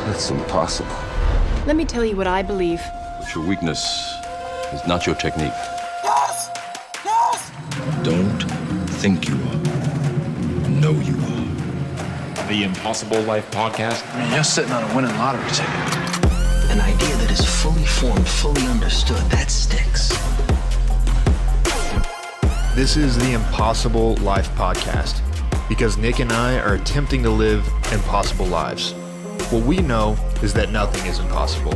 That's impossible. Let me tell you what I believe. But your weakness is not your technique. Yes! Yes! Don't think you are. Know you are. The Impossible Life Podcast. I mean, you're sitting on a winning lottery ticket. An idea that is fully formed, fully understood, that sticks. This is the Impossible Life Podcast because Nick and I are attempting to live impossible lives. What we know is that nothing is impossible.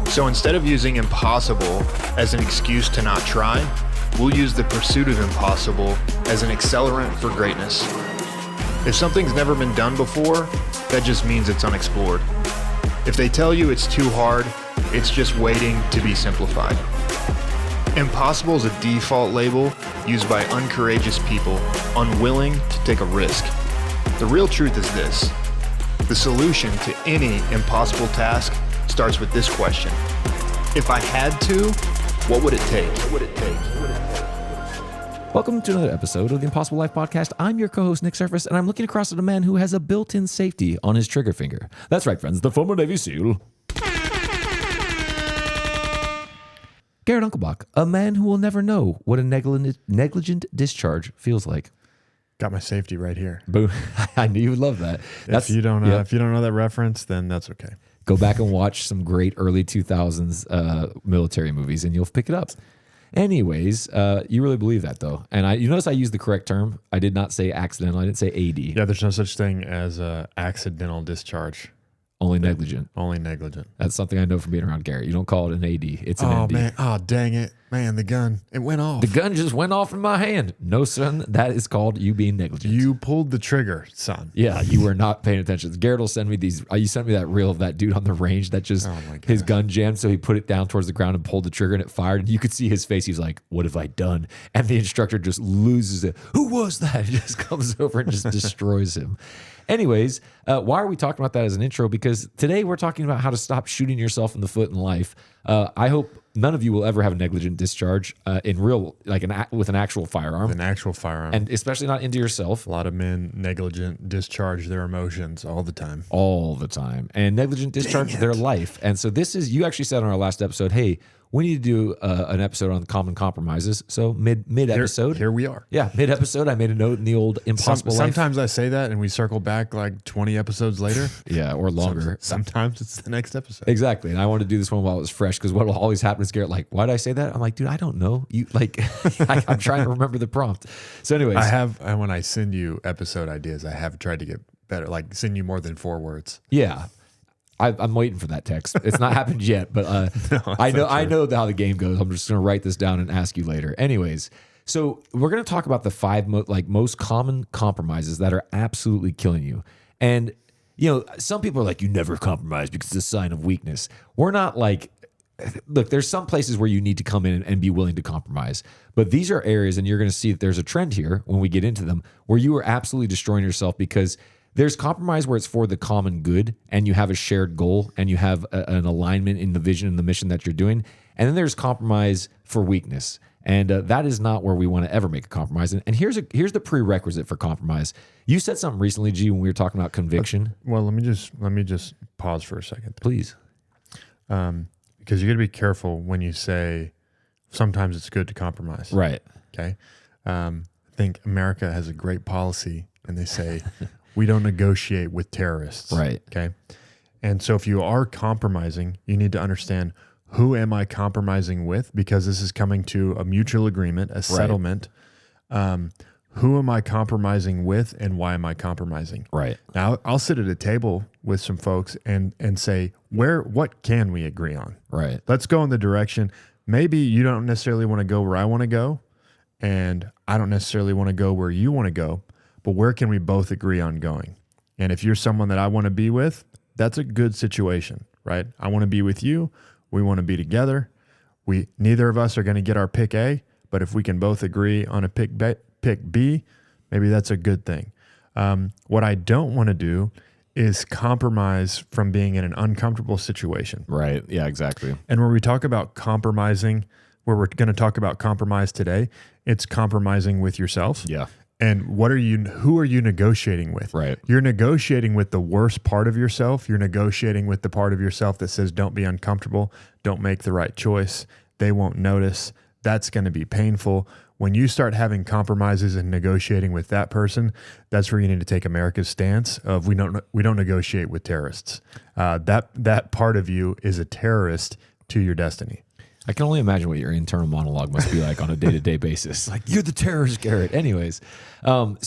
So instead of using impossible as an excuse to not try, we'll use the pursuit of impossible as an accelerant for greatness. If something's never been done before, that just means it's unexplored. If they tell you it's too hard, it's just waiting to be simplified. Impossible is a default label used by uncourageous people unwilling to take a risk. The real truth is this. The solution to any impossible task starts with this question. If I had to, what would it take? Welcome to another episode of the Impossible Life Podcast. I'm your co-host, Nick Surface, and I'm looking across at a man who has a built-in safety on his trigger finger. That's right, friends, the former Navy SEAL, Garrett Unclebach, a man who will never know what a negligent discharge feels like. Got my safety right here. Boom. I knew you would love that. If you don't know that reference, then that's okay. Go back and watch some great early 2000s military movies and you'll pick it up. Anyways, you really believe that though. And you notice I used the correct term. I did not say accidental. I didn't say AD. Yeah, there's no such thing as accidental discharge. Only negligent. Only negligent. That's something I know from being around Garrett. You don't call it an AD. It's an ND. Man. Oh, dang it. Man, the gun, it went off. The gun just went off in my hand. No, son, that is called you being negligent. You pulled the trigger, son. Yeah, you were not paying attention. Garrett will send me these. You sent me that reel of that dude on the range that just, his gun jammed, so he put it down towards the ground and pulled the trigger and it fired. And you could see his face. He was like, what have I done? And the instructor just loses it. Who was that? He just comes over and just destroys him. Anyways, why are we talking about that as an intro? Because today we're talking about how to stop shooting yourself in the foot in life. I hope none of you will ever have a negligent discharge in real, with an actual firearm. With an actual firearm. And especially not into yourself. A lot of men negligent discharge their emotions all the time. All the time. And negligent discharge their life. And so this is, you actually said on our last episode, hey, we need to do an episode on common compromises. So mid episode. Here we are. Yeah, mid episode. I made a note in the old Impossible Life. Sometimes I say that and we circle back like 20 episodes later. Yeah, or longer. Sometimes it's the next episode. Exactly. And I wanted to do this one while it was fresh because what will always happen is Garrett, like, why did I say that? I'm like, dude, I don't know. You like, I'm trying to remember the prompt. So anyways. When I send you episode ideas, I have tried to get better, like send you more than 4 words. Yeah. I'm waiting for that text. It's not happened yet, but No, I know how the game goes. I'm just going to write this down and ask you later. Anyways, so we're going to talk about the 5 most common compromises that are absolutely killing you. And some people are like, you never compromise because it's a sign of weakness. We're not like, look, there's some places where you need to come in and be willing to compromise. But these are areas, and you're going to see that there's a trend here when we get into them, where you are absolutely destroying yourself because there's compromise where it's for the common good and you have a shared goal and you have an alignment in the vision and the mission that you're doing. And then there's compromise for weakness. And that is not where we want to ever make a compromise. And here's the prerequisite for compromise. You said something recently, G, when we were talking about conviction. Well, let me just pause for a second. Please. Because you got to be careful when you say sometimes it's good to compromise. Right. Okay. I think America has a great policy and they say, we don't negotiate with terrorists. Right. Okay. And so if you are compromising, you need to understand, who am I compromising with? Because this is coming to a mutual agreement, a settlement. Who am I compromising with and why am I compromising? Right. Now I'll sit at a table with some folks and say, what can we agree on? Right. Let's go in the direction. Maybe you don't necessarily want to go where I want to go, and I don't necessarily want to go where you want to go. But where can we both agree on going? And if you're someone that I want to be with, that's a good situation, right? I want to be with you. We want to be together. Neither of us are going to get our pick A, but if we can both agree on a pick B, maybe that's a good thing. What I don't want to do is compromise from being in an uncomfortable situation. Right. Yeah, exactly. And when we talk about compromising, where we're going to talk about compromise today, it's compromising with yourself. Yeah. And who are you negotiating with? Right. You're negotiating with the worst part of yourself. You're negotiating with the part of yourself that says, don't be uncomfortable. Don't make the right choice. They won't notice. That's going to be painful. When you start having compromises and negotiating with that person, that's where you need to take America's stance of we don't negotiate with terrorists. That part of you is a terrorist to your destiny. I can only imagine what your internal monologue must be like on a day-to-day basis. Like, you're the terrorist, Garrett. Anyways, so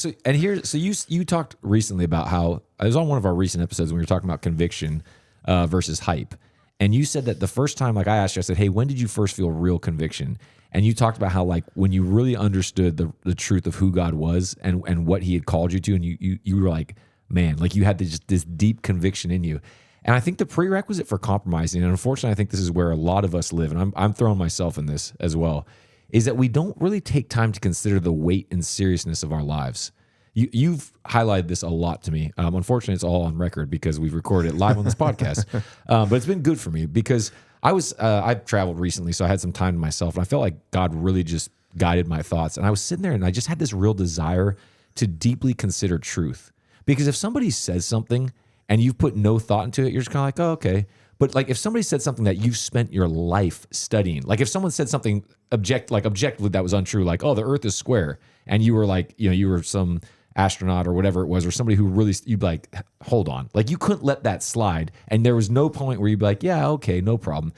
you talked recently about how it was on one of our recent episodes when we were talking about conviction versus hype, and you said that the first time, like I asked you, I said, "Hey, when did you first feel real conviction?" And you talked about how like when you really understood the truth of who God was and what He had called you to, and you were like, man, like you had this deep conviction in you. And I think the prerequisite for compromising, and unfortunately, I think this is where a lot of us live, and I'm throwing myself in this as well, is that we don't really take time to consider the weight and seriousness of our lives. You've highlighted this a lot to me. Unfortunately, it's all on record because we've recorded it live on this podcast. But it's been good for me because I've traveled recently, so I had some time to myself, and I felt like God really just guided my thoughts. And I was sitting there, and I just had this real desire to deeply consider truth. Because if somebody says something and you've put no thought into it, you're just kind of like, oh, okay. But like if somebody said something that you've spent your life studying, like if someone said something objectively that was untrue, like, oh, the earth is square, and you were like, you were some astronaut or whatever it was, or somebody who really, you'd be like, hold on. Like you couldn't let that slide. And there was no point where you'd be like, yeah, okay, no problem.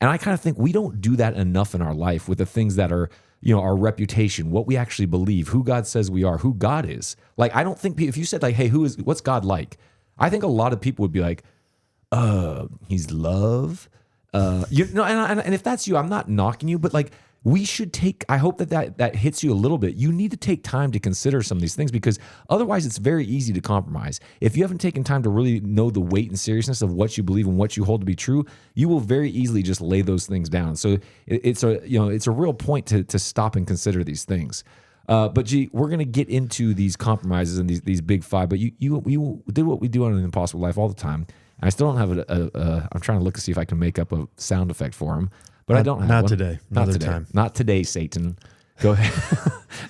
And I kind of think we don't do that enough in our life with the things that are, our reputation, what we actually believe, who God says we are, who God is. Like, I don't think if you said like, hey, what's God like? I think a lot of people would be like, he's love. And if that's you, I'm not knocking you, but like we should I hope that hits you a little bit. You need to take time to consider some of these things because otherwise it's very easy to compromise. If you haven't taken time to really know the weight and seriousness of what you believe and what you hold to be true, you will very easily just lay those things down. So it's a real point to stop and consider these things. But G, we're going to get into these compromises and these big five, but you did what we do on An Impossible Life all the time. And I still don't have I'm trying to look to see if I can make up a sound effect for him, but I don't have not one. today. Not Another today. time. Not today, Satan. Go ahead.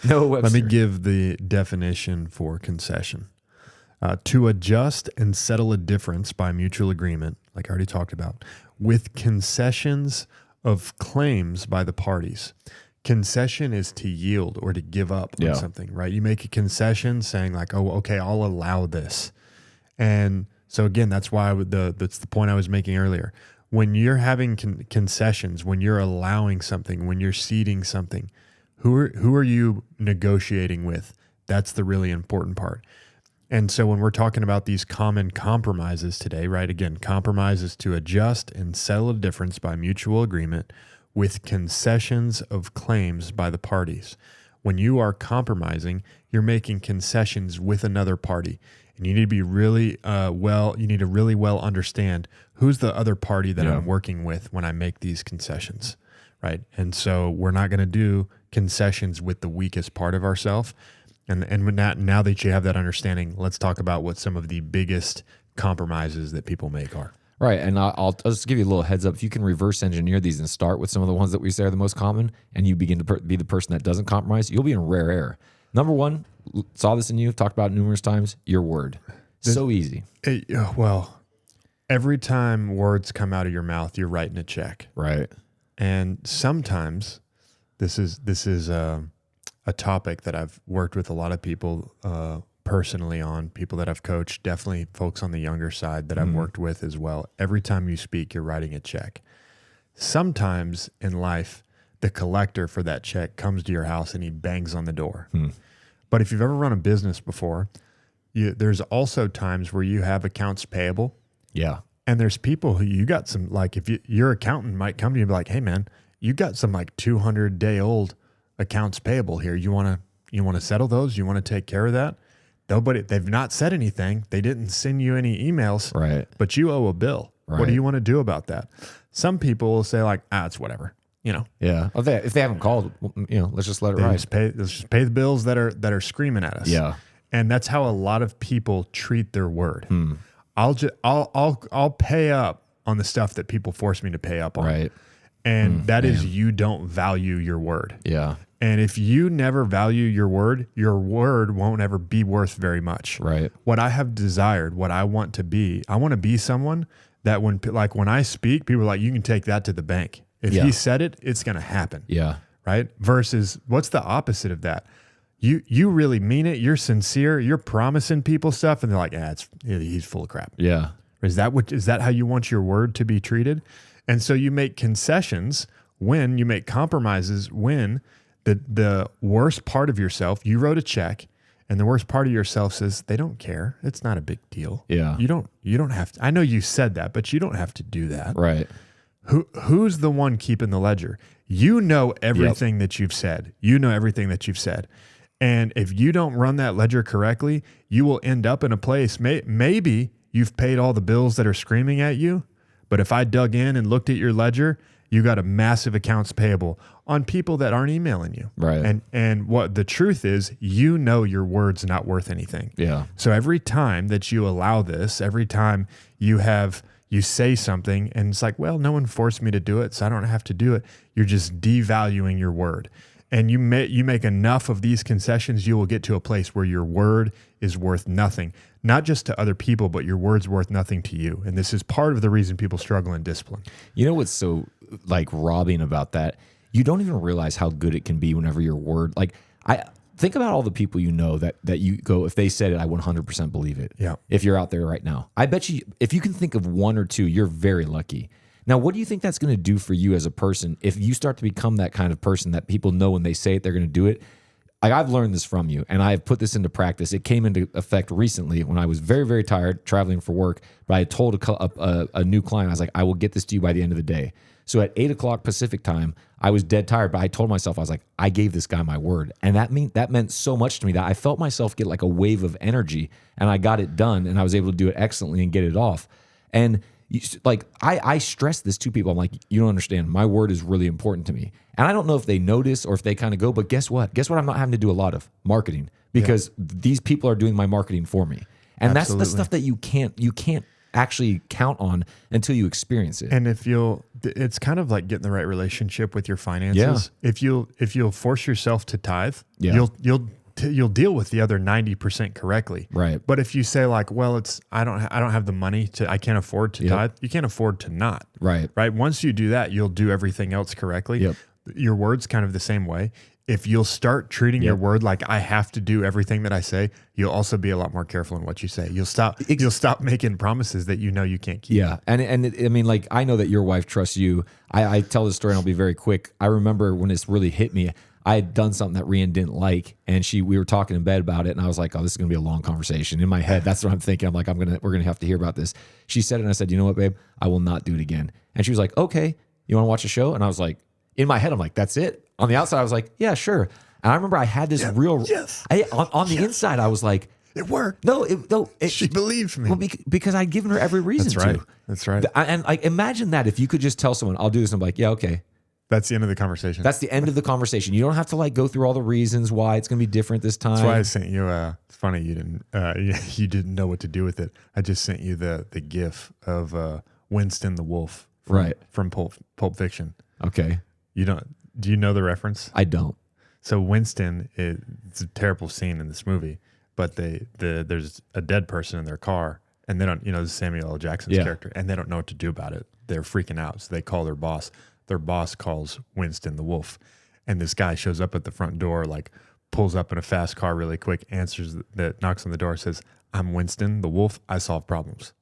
No, Webster. Let me give the definition for concession. To adjust and settle a difference by mutual agreement, like I already talked about, with concessions of claims by the parties. Concession is to yield or to give up on something, right? You make a concession saying like, oh, okay, I'll allow this. And so again, that's why that's the point I was making earlier. When you're having concessions, when you're allowing something, when you're ceding something, who are you negotiating with? That's the really important part. And so when we're talking about these common compromises today, right? Again, compromise is to adjust and settle a difference by mutual agreement with concessions of claims by the parties. When you are compromising, you're making concessions with another party. And you need to be really you need to really well understand who's the other party that I'm working with when I make these concessions, right? And so we're not going to do concessions with the weakest part of ourselves. And when now that you have that understanding, let's talk about what some of the biggest compromises that people make are. Right, and I'll just give you a little heads up. If you can reverse engineer these and start with some of the ones that we say are the most common, and you begin to be the person that doesn't compromise, you'll be in rare air. Number one, saw this in you, talked about it numerous times, your word. So easy. Well, every time words come out of your mouth, you're writing a check. Right. And sometimes this is a topic that I've worked with a lot of people personally on, people that I've coached, definitely folks on the younger side that I've worked with as well. Every time you speak, you're writing a check. Sometimes in life, the collector for that check comes to your house and he bangs on the door. But if you've ever run a business before, there's also times where you have accounts payable. Yeah. And there's people who you got some, like if your accountant might come to you and be like, hey man, you got some like 200-day-old accounts payable here. You want to settle those? You want to take care of that? They've not said anything. They didn't send you any emails, right? But you owe a bill. Right. What do you want to do about that? Some people will say like, it's whatever, Yeah. If they haven't called, let's just let it ride. Let's just pay the bills that are screaming at us. Yeah. And that's how a lot of people treat their word. I'll pay up on the stuff that people force me to pay up on. Right. And that is you don't value your word. Yeah. And if you never value your word won't ever be worth very much. Right. What I have desired, what I want to be someone that when I speak, people are like, you can take that to the bank. If he said it, it's going to happen. Yeah. Right. Versus what's the opposite of that? You really mean it. You're sincere. You're promising people stuff. And they're like, he's full of crap. Yeah. Is that how you want your word to be treated? And so you make concessions when you make compromises, when the worst part of yourself, you wrote a check and the worst part of yourself says, they don't care. It's not a big deal. Yeah. You don't have to, I know you said that, but you don't have to do that. Right. Who's the one keeping the ledger? You know everything that you've said. You know everything that you've said. And if you don't run that ledger correctly, you will end up in a place, maybe you've paid all the bills that are screaming at you, but if I dug in and looked at your ledger, you got a massive accounts payable on people that aren't emailing you. Right. And what the truth is, you know your word's not worth anything. Yeah. So every time that you allow this, every time you say something and it's like, well, no one forced me to do it, so I don't have to do it. You're just devaluing your word. And you make enough of these concessions, you will get to a place where your word is worth nothing, not just to other people, but your word's worth nothing to you. And this is part of the reason people struggle in discipline. You know what's so like robbing about that? You don't even realize how good it can be whenever your word, like I think about all the people you know that you go, if they said it, I 100% believe it. Yeah. If you're out there right now, I bet you, if you can think of one or two, you're very lucky. Now, what do you think that's going to do for you as a person if you start to become that kind of person that people know when they say it, they're going to do it? Like, I've learned this from you, and I have put this into practice. It came into effect recently when I was very, very tired traveling for work, but I had told a new client, I was like, I will get this to you by the end of the day. So at 8 o'clock Pacific time, I was dead tired, but I told myself, I was like, I gave this guy my word. And that meant so much to me that I felt myself get like a wave of energy, and I got it done, and I was able to do it excellently and get it off. And I stress this to people. I'm like, you don't understand. My word is really important to me. And I don't know if they notice or if they kind of go, but guess what? Guess what I'm not having to do a lot of? Marketing. Because these people are doing my marketing for me. And that's the stuff that you can't actually count on until you experience it. And it's kind of like getting the right relationship with your finances. Yeah. If you'll force yourself to tithe, you'll deal with the other 90% correctly. Right. But if you say like, well, I don't have the money I can't afford to tithe, you can't afford to not. Right. Right. Once you do that, you'll do everything else correctly. Yep. Your word's kind of the same way. If you'll start treating your word like I have to do everything that I say, you'll also be a lot more careful in what you say. You'll stop making promises that you know you can't keep. Yeah. And I mean, like, I know that your wife trusts you. I tell this story and I'll be very quick. I remember when this really hit me, I had done something that Rian didn't like, and we were talking in bed about it, and I was like, oh, this is going to be a long conversation. In my head, that's what I'm thinking. I'm like, we're going to have to hear about this. She said it, and I said, you know what, babe? I will not do it again. And she was like, okay, you want to watch a show? And I was like, in my head, I'm like, that's it. On the outside, I was like, yeah, sure. And I remember I had this on the inside, I was like, it worked. She believed me. Well, because I'd given her every reason to. That's right. And like, imagine that if you could just tell someone, I'll do this, and I'm like, yeah, okay. That's the end of the conversation. That's the end of the conversation. You don't have to like go through all the reasons why it's going to be different this time. That's why I sent you. It's funny you didn't know what to do with it. I just sent you the GIF of Winston the Wolf, from Pulp Fiction. Okay. Do you know the reference? I don't. So Winston, it's a terrible scene in this movie, but there's a dead person in their car, and they don't. This is Samuel L. Jackson's character, and they don't know what to do about it. They're freaking out, so they call their boss. Their boss calls Winston the Wolf, and this guy shows up at the front door, like pulls up in a fast car really quick, knocks on the door, says, I'm Winston the Wolf. I solve problems.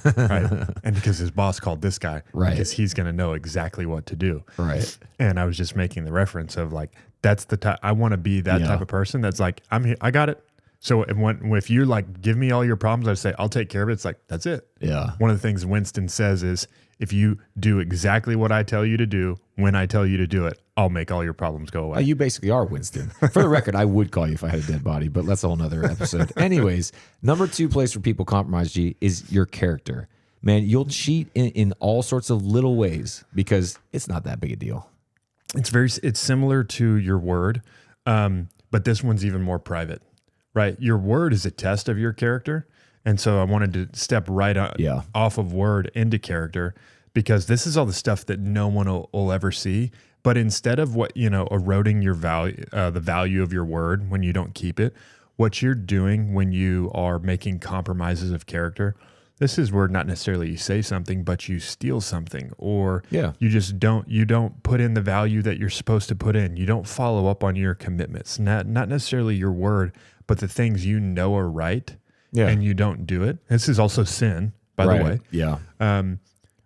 Right. And because his boss called this guy, because he's going to know exactly what to do. Right. And I was just making the reference of like, that's the type, I want to be that type of person that's like, I'm here, I got it. So if you're like, give me all your problems, I say, I'll take care of it. It's like, that's it. Yeah. One of the things Winston says is, if you do exactly what I tell you to do, when I tell you to do it, I'll make all your problems go away. You basically are Winston. For the record, I would call you if I had a dead body, but that's a whole nother episode. Anyways, number 2 place where people compromise, G, is your character. Man, you'll cheat in all sorts of little ways because it's not that big a deal. It's similar to your word, but this one's even more private, right? Your word is a test of your character. And so I wanted to step right off of word into character, because this is all the stuff that no one will ever see, But instead of eroding your value, the value of your word when you don't keep it, what you're doing when you are making compromises of character, this is where not necessarily you say something, but you steal something, or you just don't put in the value that you're supposed to put in. You don't follow up on your commitments, not necessarily your word, but the things you know are right, and you don't do it. This is also sin, by the way. Yeah.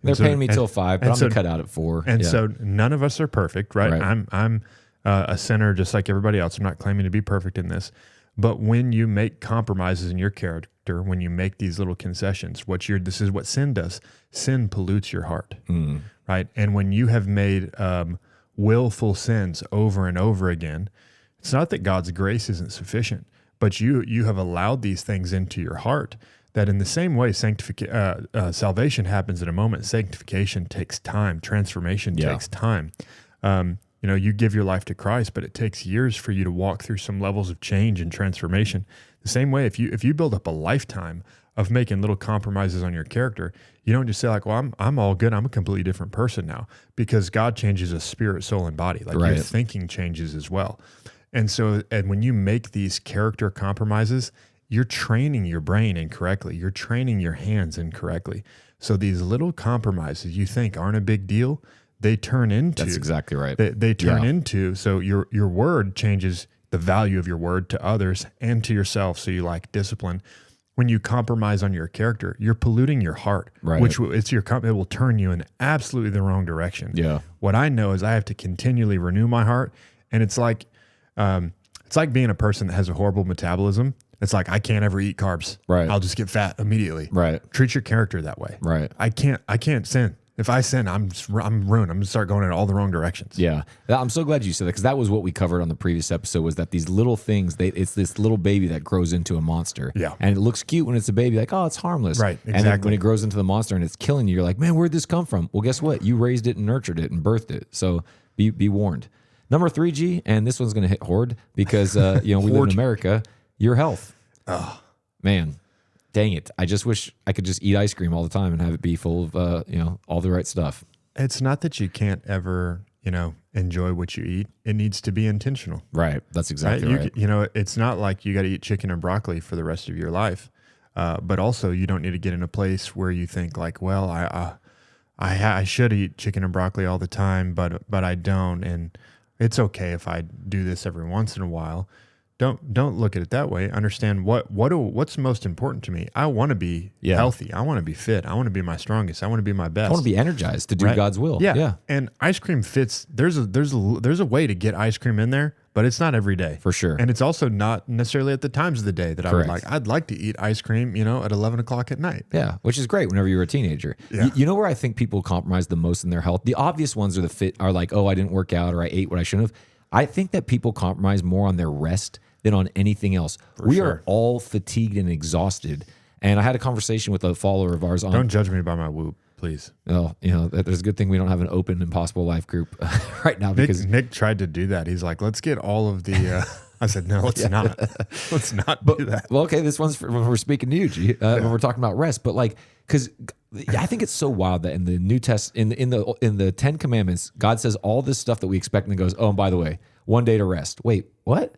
They're paying me till 5, but I'm going to cut out at 4. And so none of us are perfect, right? I'm a sinner just like everybody else. I'm not claiming to be perfect in this. But when you make compromises in your character, when you make these little concessions, this is what sin does. Sin pollutes your heart, right? And when you have made willful sins over and over again, it's not that God's grace isn't sufficient, but you have allowed these things into your heart. That in the same way, salvation happens in a moment. Sanctification takes time. Transformation takes time. You give your life to Christ, but it takes years for you to walk through some levels of change and transformation. The same way, if you build up a lifetime of making little compromises on your character, you don't just say like, well, I'm all good. I'm a completely different person now, because God changes us spirit, soul, and body. Like your thinking changes as well. And when you make these character compromises, you're training your brain incorrectly. You're training your hands incorrectly. So these little compromises you think aren't a big deal, they turn into. That's exactly right. They turn into, so your word changes the value of your word to others and to yourself. So you like discipline. When you compromise on your character, you're polluting your heart, which it will turn you in absolutely the wrong direction. Yeah. What I know is I have to continually renew my heart, and it's like being a person that has a horrible metabolism. It's like, I can't ever eat carbs. Right. I'll just get fat immediately. Right. Treat your character that way. Right. I can't sin. If I sin, I'm ruined. I'm going to start going in all the wrong directions. Yeah. I'm so glad you said that, because that was what we covered on the previous episode, was that these little things, it's this little baby that grows into a monster. Yeah. And it looks cute when it's a baby, like, oh, it's harmless. Right, And exactly. then when it grows into the monster and it's killing you, you're like, man, where'd this come from? Well, guess what? You raised it and nurtured it and birthed it. So be warned. Number 3, G, and this one's going to hit hard because, we live in America, your health. Oh. Man. Dang it. I just wish I could just eat ice cream all the time and have it be full of, all the right stuff. It's not that you can't ever, enjoy what you eat. It needs to be intentional. Right. That's exactly right. It's not like you got to eat chicken and broccoli for the rest of your life. But also you don't need to get in a place where you think like, well, I should eat chicken and broccoli all the time, but I don't. And it's okay if I do this every once in a while. Don't look at it that way. Understand what's most important to me. I want to be healthy. I want to be fit. I want to be my strongest. I want to be my best. I want to be energized to do God's will. Yeah. And ice cream fits. There's a way to get ice cream in there, but it's not every day. For sure. And it's also not necessarily at the times of the day that I would like. I'd like to eat ice cream, at 11 o'clock at night. Yeah, which is great whenever you're a teenager. Yeah. You know where I think people compromise the most in their health? The obvious ones are like, oh, I didn't work out, or I ate what I shouldn't have. I think that people compromise more on their rest than on anything else. We are all fatigued and exhausted. And I had a conversation with a follower of ours on. Don't judge me by my whoop, please. Oh, there's a good thing we don't have an open Impossible Life group right now, because Nick tried to do that. He's like, let's get all of the. I said, no, let's not. Let's not do that. Well, okay, this one's when we're speaking to you, G, when we're talking about rest. But because I think it's so wild that in the New Testament, in the 10 Commandments, God says all this stuff that we expect, and then goes, oh, and by the way, one day to rest. Wait, what?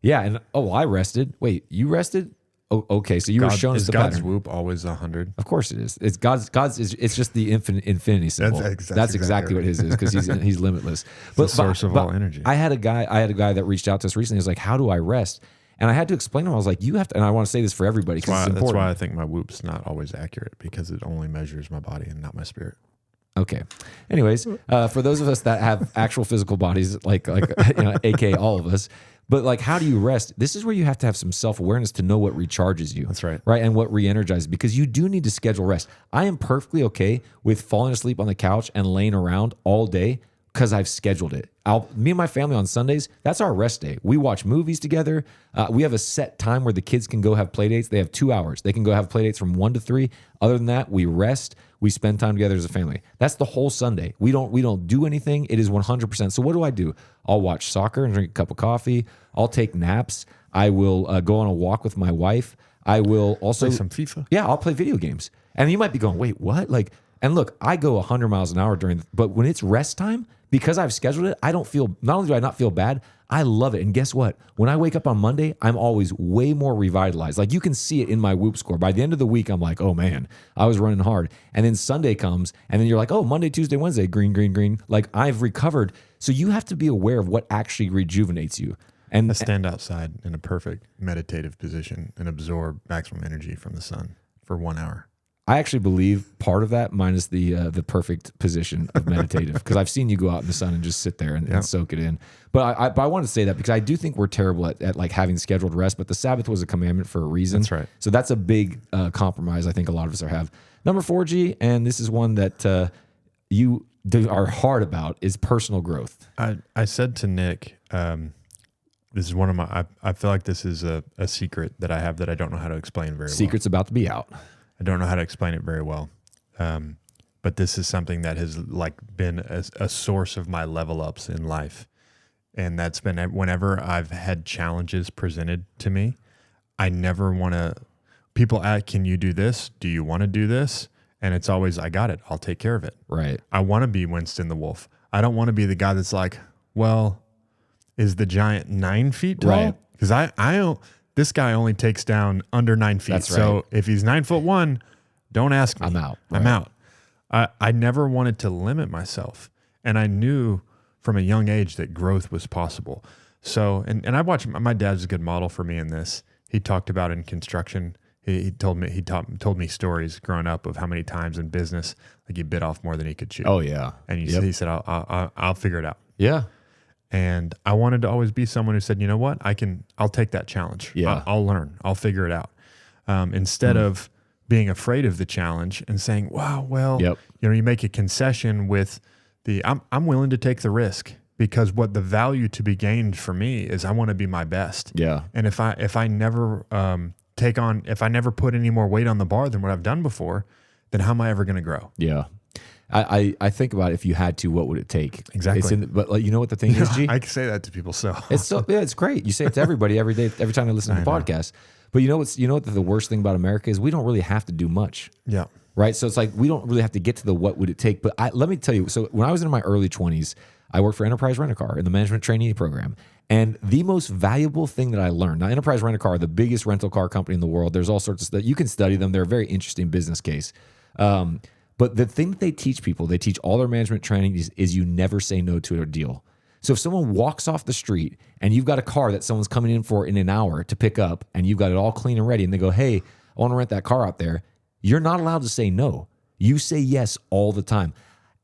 Yeah, and I rested. Wait, you rested? Oh, okay. So you were shown us the God's pattern. whoop always 100? Of course it is. It's God's. It's just the infinity symbol. That's exactly what his is, because he's limitless. But the source of all energy. I had a guy that reached out to us recently. He was like, "How do I rest?" And I had to explain to him. I was like, "You have to." And I want to say this for everybody because it's important. That's why I think my whoop's not always accurate, because it only measures my body and not my spirit. Okay. Anyways, for those of us that have actual physical bodies, like aka all of us. But how do you rest? This is where you have to have some self-awareness to know what recharges you. That's right. Right. And what re-energizes, because you do need to schedule rest. I am perfectly okay with falling asleep on the couch and laying around all day because I've scheduled it. Me and my family on Sundays, that's our rest day. We watch movies together. We have a set time where the kids can go have play dates. They have 2 hours. They can go have play dates from 1 to 3. Other than that, we rest. We spend time together as a family. That's the whole Sunday. We don't do anything. It is 100%. So what do? I'll watch soccer and drink a cup of coffee. I'll take naps. I will go on a walk with my wife. I will also play some FIFA. Yeah, I'll play video games. And you might be going, wait, what? And look, I go 100 miles an hour but when it's rest time, because I've scheduled it, not only do I not feel bad, I love it. And guess what? When I wake up on Monday, I'm always way more revitalized. Like you can see it in my Whoop score. By the end of the week, I'm like, oh man, I was running hard. And then Sunday comes, and then you're like, oh, Monday, Tuesday, Wednesday, green, green, green. Like I've recovered. So you have to be aware of what actually rejuvenates you. And I stand outside in a perfect meditative position and absorb maximum energy from the sun for 1 hour. I actually believe part of that, minus the perfect position of meditative, because I've seen you go out in the sun and just sit there and soak it in. But I want to say that because I do think we're terrible at like having scheduled rest, but the Sabbath was a commandment for a reason. That's right. So that's a big compromise I think a lot of us have. Number 4G, and this is one that you are hard about, is personal growth. I said to Nick, this is one of my, I feel like this is a secret that I have that I don't know how to explain very well. Secret's about to be out. I don't know how to explain it very well. But this is something that has like been a source of my level ups in life. And that's been whenever I've had challenges presented to me, I never want to, people ask, can you do this? Do you want to do this? And it's always, I got it. I'll take care of it. Right. I want to be Winston the Wolf. I don't want to be the guy that's like, well, is the giant 9 feet tall? Right. Because I don't, this guy only takes down under 9 feet. That's right. So if he's 9'1", don't ask me. I'm out. I'm out. I never wanted to limit myself. And I knew from a young age that growth was possible. So, and I watched, my dad's a good model for me in this. He talked about in construction, he told me stories growing up of how many times in business, like he bit off more than he could chew. Oh yeah. And he said, I'll figure it out. Yeah. And I wanted to always be someone who said, you know what, I'll take that challenge. Yeah. I'll learn. I'll figure it out. Instead of being afraid of the challenge and saying, wow, well, you make a concession with I'm willing to take the risk because what the value to be gained for me is I want to be my best. Yeah. And if I never if I never put any more weight on the bar than what I've done before, then how am I ever going to grow? Yeah. I think about if you had to, what would it take? Exactly. But like, you know what the thing is, G? I can say that to people. So it's great. You say it to everybody every day, every time they listen to the podcast. But you know what the worst thing about America is? We don't really have to do much. Yeah. Right. So it's like, we don't really have to get to the, what would it take? But let me tell you, so when I was in my early 20s, I worked for Enterprise Rent-A-Car in the management trainee program. And the most valuable thing that I learned, now Enterprise Rent-A-Car, the biggest rental car company in the world, there's all sorts of stuff. You can study them. They're a very interesting business case. But the thing that they teach people, they teach all their management training is you never say no to a deal. So if someone walks off the street and you've got a car that someone's coming in for in an hour to pick up and you've got it all clean and ready and they go, hey, I want to rent that car out there, you're not allowed to say no. You say yes all the time.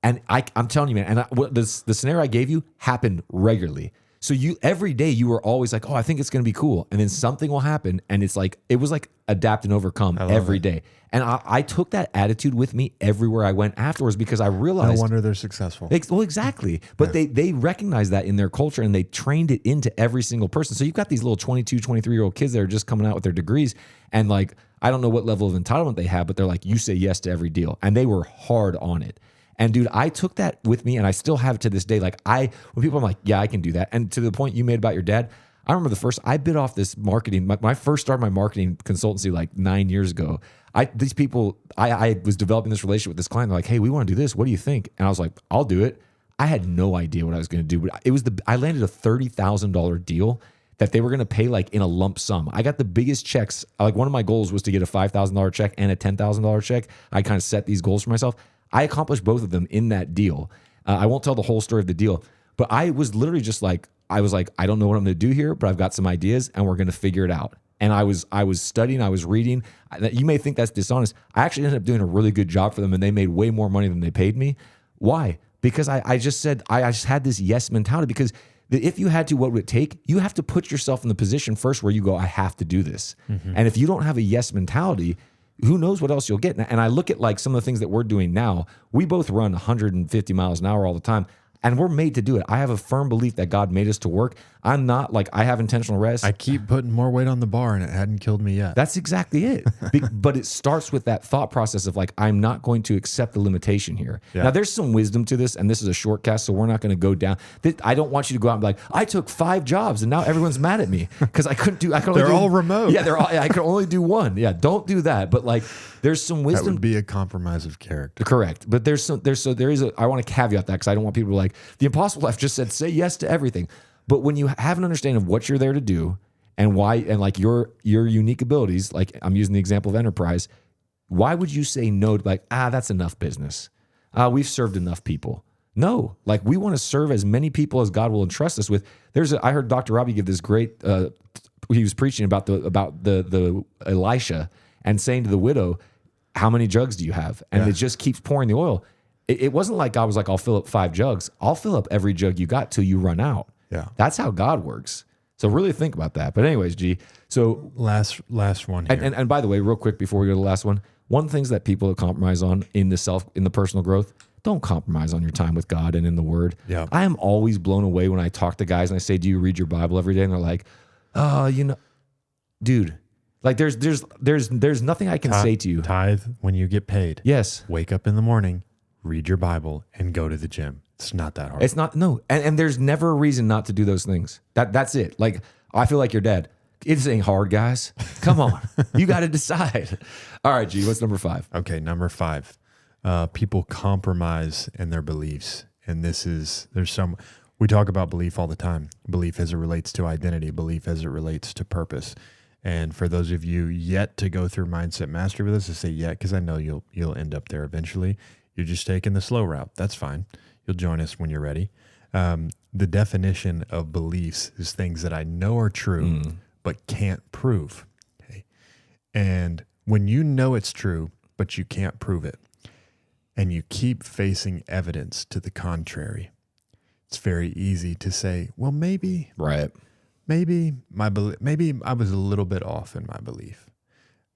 And I'm telling you, man, and the scenario I gave you happened regularly. So every day you were always like, oh, I think it's going to be cool. And then something will happen. And it was like adapt and overcome every day. And I took that attitude with me everywhere I went afterwards because I realized. No wonder they're successful. Well, exactly. But they recognized that in their culture and they trained it into every single person. So you've got these little 22, 23-year-old kids that are just coming out with their degrees. And like, I don't know what level of entitlement they have, but they're like, you say yes to every deal. And they were hard on it. And dude, I took that with me and I still have it to this day. Like when people are like, yeah, I can do that. And to the point you made about your dad, I remember I bit off this marketing, my first started my marketing consultancy like 9 years ago. These people, I was developing this relationship with this client. They're like, hey, we want to do this. What do you think? And I was like, I'll do it. I had no idea what I was going to do, but I landed a $30,000 deal that they were going to pay like in a lump sum. I got the biggest checks. Like one of my goals was to get a $5,000 check and a $10,000 check. I kind of set these goals for myself. I accomplished both of them in that deal. I won't tell the whole story of the deal, but I was literally just like, I don't know what I'm going to do here, but I've got some ideas and we're going to figure it out. And I was studying, I was reading. You may think that's dishonest. I actually ended up doing a really good job for them and they made way more money than they paid me. Why? Because I just said, I just had this yes mentality because if you had to, what would it take? You have to put yourself in the position first where you go, I have to do this. Mm-hmm. And if you don't have a yes mentality, who knows what else you'll get. And I look at like some of the things that we're doing now. We both run 150 miles an hour all the time. And we're made to do it. I have a firm belief that God made us to work. I'm not like, I have intentional rest. I keep putting more weight on the bar and it hadn't killed me yet. That's exactly it. But it starts with that thought process of like, I'm not going to accept the limitation here. Yeah. Now there's some wisdom to this and this is a short cast, so we're not going to go down. I don't want you to go out and be like, I took 5 jobs and now everyone's mad at me because I couldn't do, They're all remote. Yeah, I could only do one. Yeah, don't do that. But like, there's some That wisdom. would be a compromise of character. Correct. But I want to caveat that because I don't want people to like, the impossible life just said, say yes to everything. But when you have an understanding of what you're there to do and why, and like your unique abilities, like I'm using the example of enterprise, why would you say no to like, that's enough business? We've served enough people. No, like we want to serve as many people as God will entrust us with. I heard Dr. Robbie give this great, he was preaching about the Elisha and saying to the widow, how many jugs do you have? And it just keeps pouring the oil. It wasn't like God was like, I'll fill up 5 jugs. I'll fill up every jug you got till you run out. Yeah. That's how God works. So really think about that. But anyways, G, so last one here. and by the way, real quick before we go to the last one of the things that people compromise on in the personal growth, don't compromise on your time with God and in the Word. Yeah. I am always blown away when I talk to guys and I say, do you read your Bible every day? And they're like, dude, like there's nothing I can say to you. Tithe when you get paid. Yes. Wake up in the morning, read your Bible, and go to the gym. It's not that hard. It's not, no. And there's never a reason not to do those things. That's it. Like, I feel like you're dead. It ain't hard, guys. Come on. You got to decide. All right, G, what's number 5? Okay, number 5. People compromise in their beliefs. And we talk about belief all the time. Belief as it relates to identity, belief as it relates to purpose. And for those of you yet to go through Mindset Mastery with us, I say yet because I know you'll end up there eventually. You're just taking the slow route. That's fine. You'll join us when you're ready. The definition of beliefs is things that I know are true, but can't prove. Okay? And when you know it's true, but you can't prove it, and you keep facing evidence to the contrary, it's very easy to say, well, maybe I was a little bit off in my belief.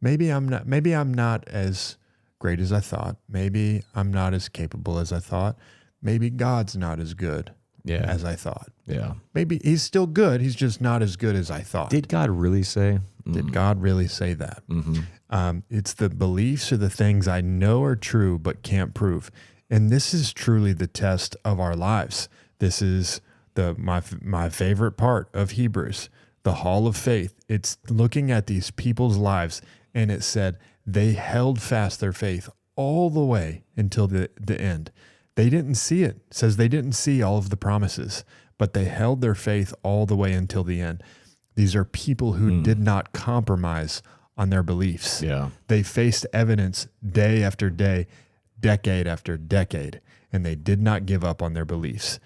Maybe I'm not as great as I thought. Maybe I'm not as capable as I thought. Maybe God's not as good as I thought. Yeah. Maybe he's still good. He's just not as good as I thought. Did God really say? Did God really say that? Mm-hmm. It's the beliefs or the things I know are true but can't prove. And this is truly the test of our lives. This is my favorite part of Hebrews, the hall of faith. It's looking at these people's lives, and it said they held fast their faith all the way until the end. They didn't see it. It says they didn't see all of the promises, but they held their faith all the way until the end. These are people who did not compromise on their beliefs. Yeah. They faced evidence day after day, decade after decade, and they did not give up on their beliefs.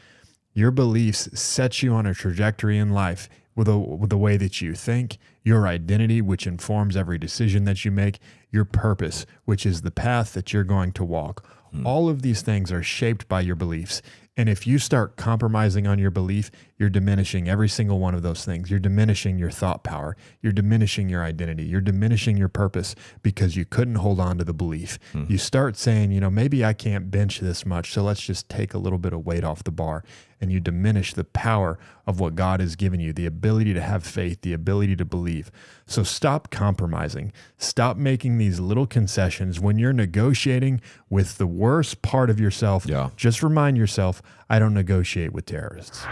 Your beliefs set you on a trajectory in life with the way that you think, your identity, which informs every decision that you make, your purpose, which is the path that you're going to walk. All of these things are shaped by your beliefs. And if you start compromising on your belief, you're diminishing every single one of those things. You're diminishing your thought power. You're diminishing your identity. You're diminishing your purpose because you couldn't hold on to the belief. You start saying, maybe I can't bench this much, so let's just take a little bit of weight off the bar. And you diminish the power of what God has given you, the ability to have faith, the ability to believe. So stop compromising. Stop making these little concessions when you're negotiating with the worst part of yourself. Yeah. Just remind yourself, I don't negotiate with terrorists.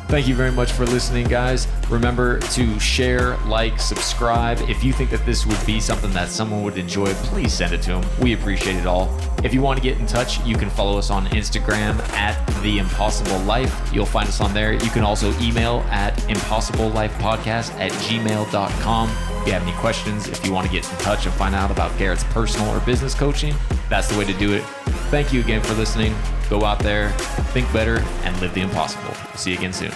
Thank you very much for listening, guys. Remember to share, like, subscribe. If you think that this would be something that someone would enjoy, please send it to them. We appreciate it all. If you want to get in touch, you can follow us on Instagram at The Impossible Life. You'll find us on there. You can also email at impossiblelifepodcast@gmail.com. If you have any questions, if you want to get in touch and find out about Garrett's personal or business coaching, that's the way to do it. Thank you again for listening. Go out there, think better, and live the impossible. See you again soon.